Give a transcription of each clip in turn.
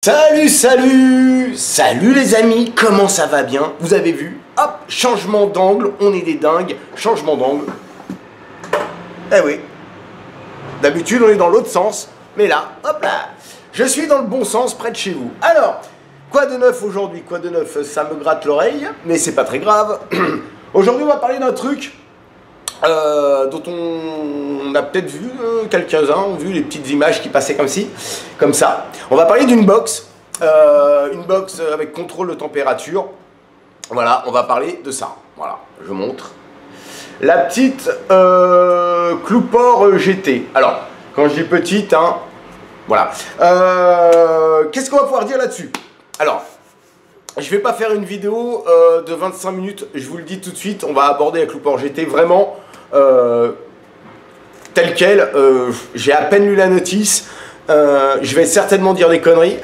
Salut les amis, comment ça va bien? Vous avez vu, hop, changement d'angle, on est des dingues, changement d'angle. Eh oui, d'habitude on est dans l'autre sens, mais là, hop là, je suis dans le bon sens près de chez vous. Alors, quoi de neuf aujourd'hui? Quoi de neuf? Ça me gratte l'oreille, mais c'est pas très grave. Aujourd'hui on va parler d'un truc dont on a peut-être vu, quelques-uns ont vu les petites images qui passaient comme ça. On va parler d'une box, avec contrôle de température. Voilà, on va parler de ça. Voilà, je montre. La petite Cloupor GT. Alors, quand je dis petite, hein, voilà. Qu'est-ce qu'on va pouvoir dire là-dessus? Alors, je vais pas faire une vidéo de 25 minutes, je vous le dis tout de suite, on va aborder la Cloupor GT vraiment tel quel. J'ai à peine lu la notice, je vais certainement dire des conneries,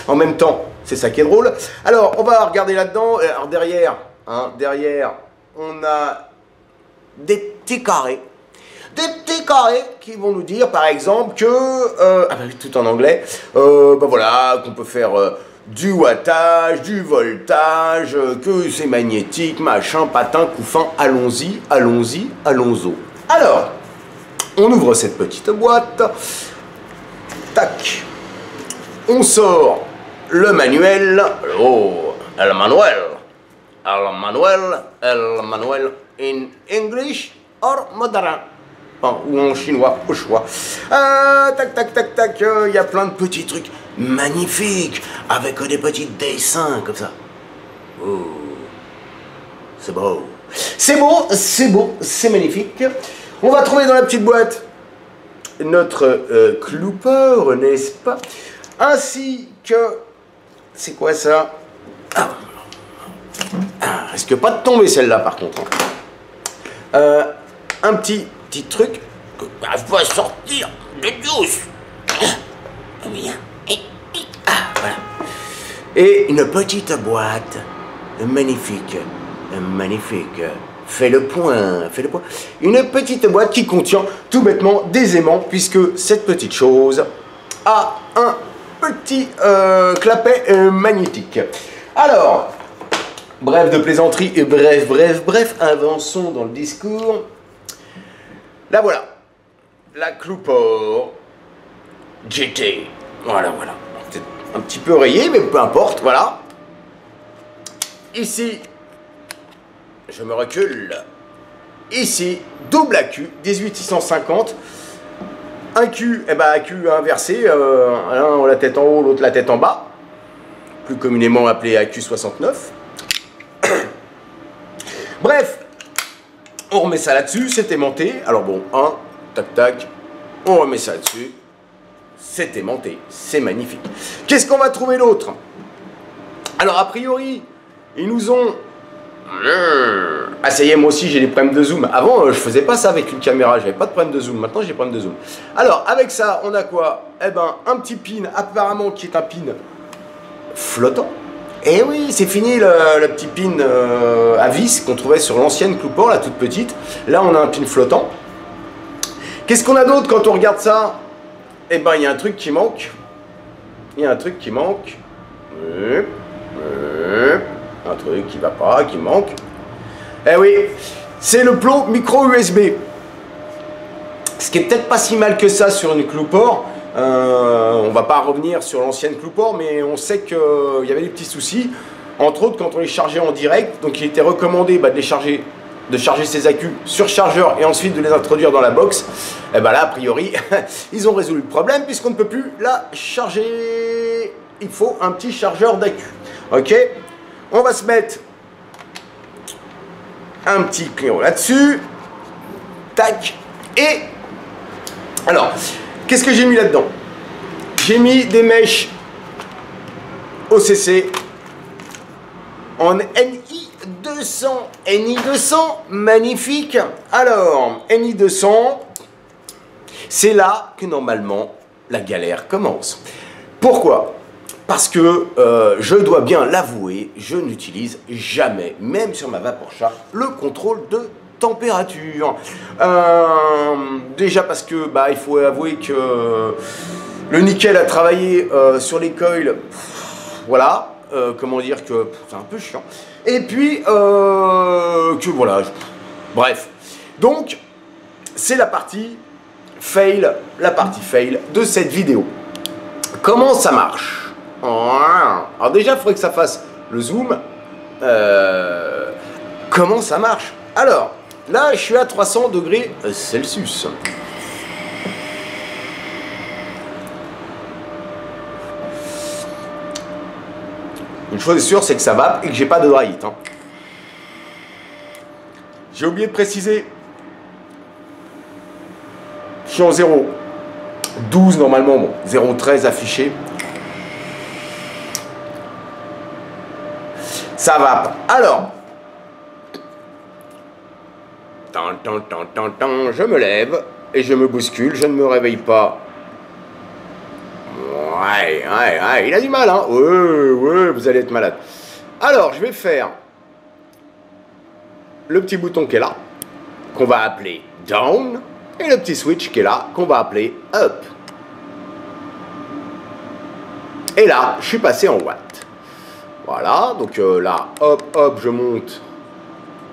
en même temps, c'est ça qui est drôle. Alors, on va regarder là-dedans, alors derrière, on a des petits carrés. Des petits carrés qui vont nous dire, par exemple, que, tout en anglais, voilà, qu'on peut faire du wattage, du voltage, que c'est magnétique, machin, patin, couffin, allons-y, allons-y, allons-y. Alors, on ouvre cette petite boîte, tac, on sort le manuel, el manuel in English or modern. Enfin, ou en chinois, au choix. Tac, il y a plein de petits trucs magnifiques, avec des petits dessins comme ça. Oh, c'est beau. C'est beau, c'est beau, c'est magnifique. On va trouver dans la petite boîte notre Cloupor, n'est-ce pas? Ainsi que... C'est quoi ça? Risque pas de tomber celle-là par contre. Un petit truc que va sortir de douce. Voilà. Et une petite boîte magnifique, magnifique. Fais le point. Une petite boîte qui contient tout bêtement des aimants, puisque cette petite chose a un petit clapet magnétique. Alors, bref de plaisanterie et bref, avançons dans le discours. Là voilà, la Cloupor GT. Voilà. C'est un petit peu rayé, mais peu importe, voilà. Ici, je me recule. Ici, double AQ, 18650. Un Q, AQ inversé, l'un la tête en haut, l'autre la tête en bas. Plus communément appelé AQ69. Bref, on remet ça là-dessus, c'est aimanté. Alors bon, tac, on remet ça là-dessus. C'est aimanté, c'est magnifique. Qu'est-ce qu'on va trouver d'autre? Alors a priori, ils nous ont... Ah ça y est, moi aussi j'ai des problèmes de zoom. Avant, je faisais pas ça avec une caméra, j'avais pas de problème de zoom. Maintenant j'ai problème de zoom. Alors avec ça, on a quoi? Un petit pin, apparemment qui est un pin flottant. Et oui, c'est fini le petit pin à vis qu'on trouvait sur l'ancienne Cloupor, la toute petite. Là, on a un pin flottant. Qu'est-ce qu'on a d'autre quand on regarde ça? Il y a un truc qui manque. Un truc qui va pas, qui manque. Eh oui, c'est le plot micro USB. Ce qui est peut-être pas si mal que ça sur une Cloupor. On va pas revenir sur l'ancienne Cloupor, mais on sait qu'il y avait des petits soucis, entre autres quand on les chargeait en direct. Donc il était recommandé de charger ces accus sur chargeur et ensuite de les introduire dans la box. Et là a priori ils ont résolu le problème puisqu'on ne peut plus la charger. Il faut un petit chargeur d'accu. Ok, on va se mettre un petit client là-dessus, tac. Et alors, qu'est-ce que j'ai mis là-dedans? J'ai mis des mèches OCC en NI200. NI200, magnifique. Alors, NI200, c'est là que normalement la galère commence. Pourquoi? Parce que, je dois bien l'avouer, je n'utilise jamais, même sur ma Vaporchat, le contrôle de température. Déjà parce que, il faut avouer que Le nickel a travaillé sur les coils. Voilà. Comment dire que c'est un peu chiant. Et puis, que voilà. Bref. Donc, c'est la partie fail de cette vidéo. Comment ça marche? Alors déjà, il faudrait que ça fasse le zoom. Comment ça marche? Alors, là, je suis à 300 degrés Celsius. Une chose est sûre, c'est que ça va et que j'ai pas de dry heat. Hein. J'ai oublié de préciser. Je suis en 0,12 normalement, bon, 0,13 affiché. Ça va pas. Alors, je me lève et je me bouscule, je ne me réveille pas. Ouais, il a du mal, hein. Ouais, vous allez être malade. Alors, je vais faire le petit bouton qui est là, qu'on va appeler down, et le petit switch qui est là, qu'on va appeler up. Et là, je suis passé en watts. Voilà, donc là, hop, je monte.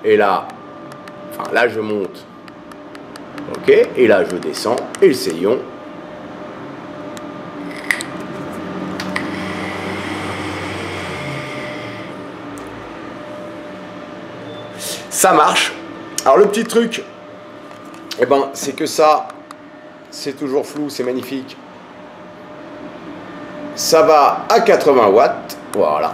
Et là, enfin là, je monte. Ok, et là, je descends. Et essayons. Ça marche. Alors le petit truc, eh ben, c'est que ça, c'est toujours flou, c'est magnifique. Ça va à 80 watts, voilà.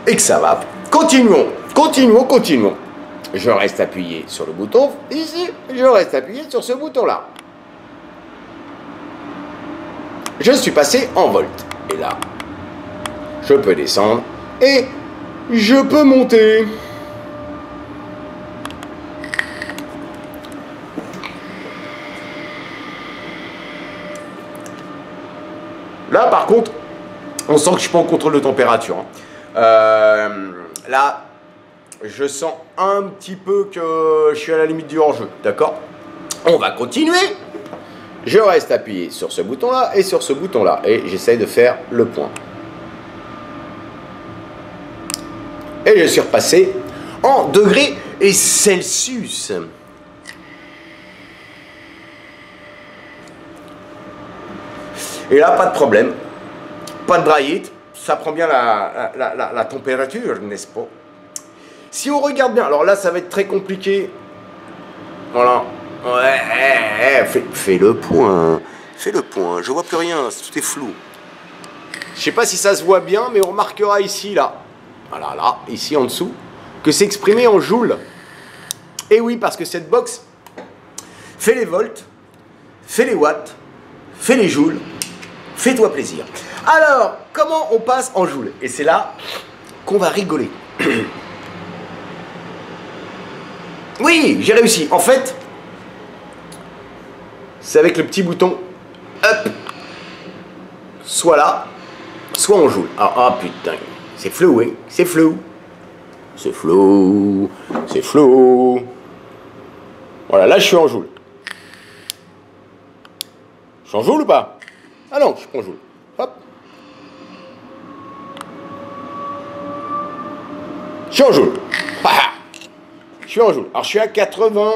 Et que ça va. Continuons. Je reste appuyé sur le bouton ici, je reste appuyé sur ce bouton-là. Je suis passé en volt. Et là, je peux descendre et je peux monter. Là, par contre, on sent que je suis pas en contrôle de température. Là, je sens un petit peu que je suis à la limite du hors-jeu. D'accord? On va continuer. Je reste appuyé sur ce bouton-là et sur ce bouton-là. Et j'essaye de faire le point. Et je suis repassé en degrés et Celsius. Et là, pas de problème. Pas de dry heat. Ça prend bien la température, n'est-ce pas? Si on regarde bien, alors là, ça va être très compliqué. Voilà. Ouais, fais le point. Fais le point. Je vois plus rien. Tout est flou. Je sais pas si ça se voit bien, mais on remarquera ici, là. Voilà, là, ici en dessous, que c'est exprimé en joules. Et oui, parce que cette box fait les volts, fait les watts, fait les joules. Fais-toi plaisir. Alors, comment on passe en joules? Et c'est là qu'on va rigoler. Oui, j'ai réussi. En fait, c'est avec le petit bouton up, soit là, soit en joule. Ah putain, c'est flou, hein? C'est flou. C'est flou. C'est flou. Voilà, là je suis en joule. Je suis en joule ou pas? Ah non, je suis pas en joule. Hop. Je suis en joule. Je suis en joule. Alors je suis à 80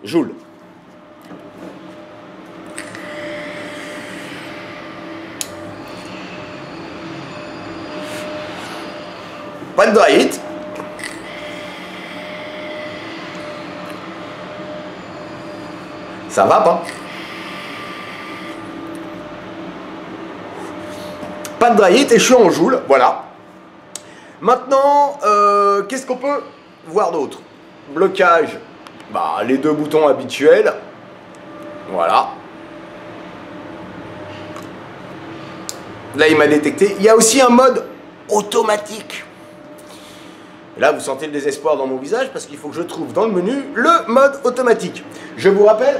joules. Pas de dry heat. Ça va pas. Pas de dry heat et je suis en joule, voilà. Maintenant, qu'est-ce qu'on peut voir d'autre? Blocage, bah, les deux boutons habituels. Voilà. Là, il m'a détecté. Il y a aussi un mode automatique. Et là, vous sentez le désespoir dans mon visage parce qu'il faut que je trouve dans le menu le mode automatique. Je vous rappelle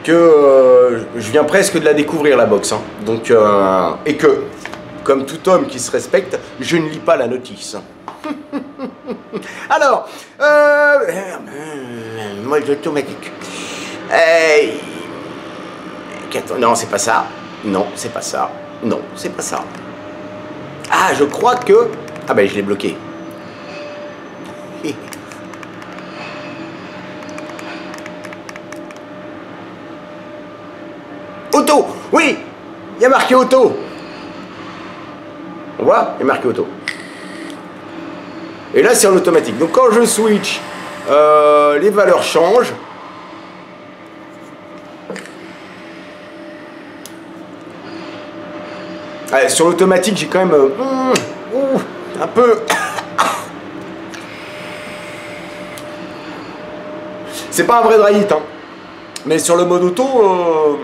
que je viens presque de la découvrir, la box. Hein. Donc, et que, comme tout homme qui se respecte, je ne lis pas la notice. Alors, mode automatique. Non, c'est pas ça. Non, c'est pas ça. Non, c'est pas ça. Ah, je crois que... Ah ben, je l'ai bloqué. Auto. Oui, il y a marqué auto. On voit, il y a marqué auto. Et là, c'est en automatique. Donc, quand je switch, les valeurs changent. Allez, sur l'automatique, j'ai quand même un peu... C'est pas un vrai dry hit, hein. Mais sur le mode auto,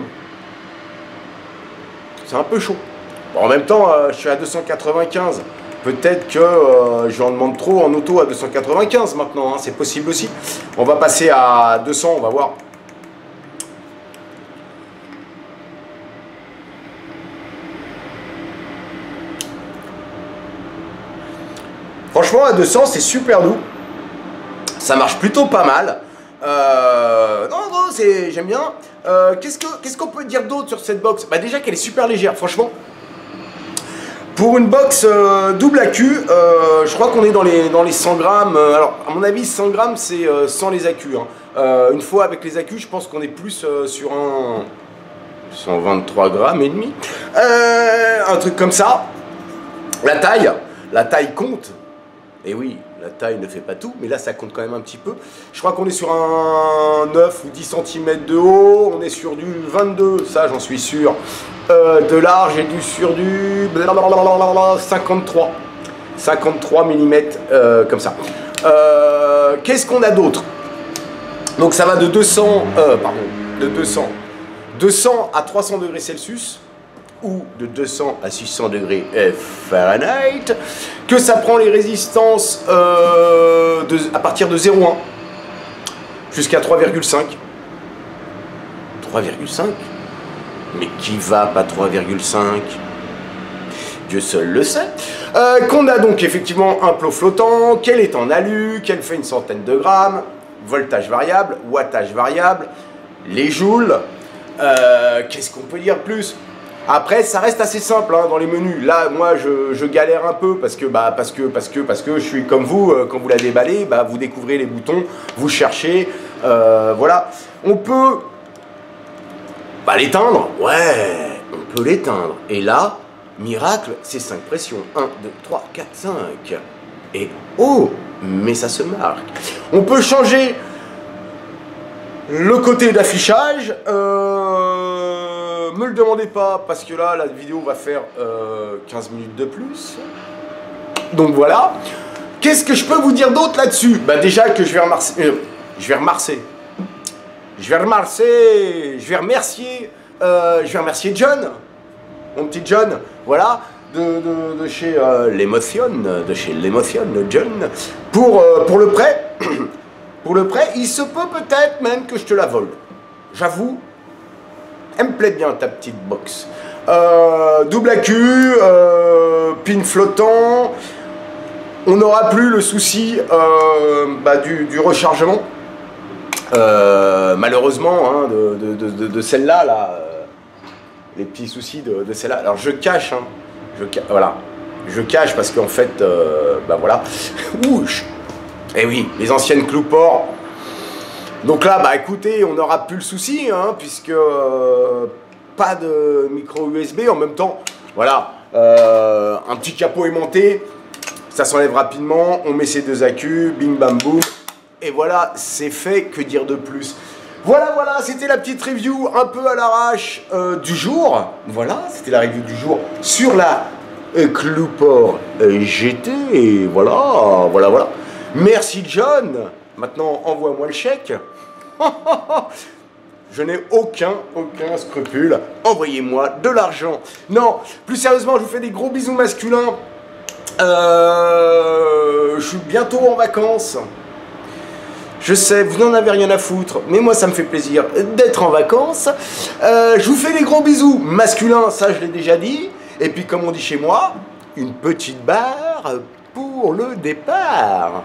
c'est un peu chaud. Bon, en même temps, je suis à 295. Peut-être que j'en demande trop en auto à 295 maintenant, hein. C'est possible aussi. On va passer à 200, on va voir. Franchement, à 200, c'est super doux. Ça marche plutôt pas mal. Non, j'aime bien. Qu'est-ce qu'on peut dire d'autre sur cette box? Bah déjà qu'elle est super légère, franchement. Pour une box double accu, je crois qu'on est dans les 100 grammes. Alors, à mon avis, 100 grammes, c'est sans les accus, hein. Une fois avec les accus, je pense qu'on est plus sur un 123 grammes et demi. Un truc comme ça. La taille compte. Et oui, la taille ne fait pas tout, mais là ça compte quand même un petit peu. Je crois qu'on est sur un 9 ou 10 cm de haut, on est sur du 22, ça j'en suis sûr, de large et sur du 53 mm, comme ça. Qu'est-ce qu'on a d'autre? Donc ça va de 200 à 300 degrés Celsius, ou de 200 à 600 degrés Fahrenheit, que ça prend les résistances à partir de 0,1 jusqu'à 3,5. 3,5? Mais qui va pas 3,5? Dieu seul le sait. Qu'on a donc effectivement un plot flottant, qu'elle est en alu, qu'elle fait une centaine de grammes, voltage variable, wattage variable, les joules. Qu'est-ce qu'on peut dire plus? Après, ça reste assez simple, hein, dans les menus. Là, moi, je galère un peu parce que je suis comme vous. Quand vous la déballez, bah, vous découvrez les boutons, vous cherchez, voilà. On peut l'éteindre. Ouais, on peut l'éteindre. Et là, miracle, c'est 5 pressions. 1, 2, 3, 4, 5. Et oh, mais ça se marque. On peut changer le côté d'affichage. Me le demandez pas parce que là la vidéo va faire 15 minutes de plus. Donc voilà. Qu'est-ce que je peux vous dire d'autre là-dessus? Bah déjà que je vais remercier John, mon petit John, voilà, de chez l'Emotion, John, pour le prêt. Pour le prêt, il se peut peut-être même que je te la vole. J'avoue. Elle me plaît bien ta petite box. Double accu, pin flottant. On n'aura plus le souci du rechargement. Malheureusement, hein, de celle-là, les petits soucis de celle-là. Alors je cache, hein, voilà. Je cache parce qu'en fait, voilà. Ouch. Eh oui, les anciennes Clouport. Donc là, bah écoutez, on n'aura plus le souci, hein, puisque pas de micro USB. En même temps, voilà, un petit capot aimanté, ça s'enlève rapidement, on met ses deux accus, bing bam boum, et voilà, c'est fait, que dire de plus? Voilà, c'était la petite review un peu à l'arrache du jour. Voilà, c'était la review du jour sur la Clouport GT, et voilà. Merci John. Maintenant, envoie-moi le chèque. Je n'ai aucun scrupule. Envoyez-moi de l'argent. Non, plus sérieusement, je vous fais des gros bisous masculins. Je suis bientôt en vacances. Je sais, vous n'en avez rien à foutre, mais moi ça me fait plaisir d'être en vacances. Je vous fais des gros bisous masculins, ça je l'ai déjà dit. Et puis comme on dit chez moi, une petite barre pour le départ.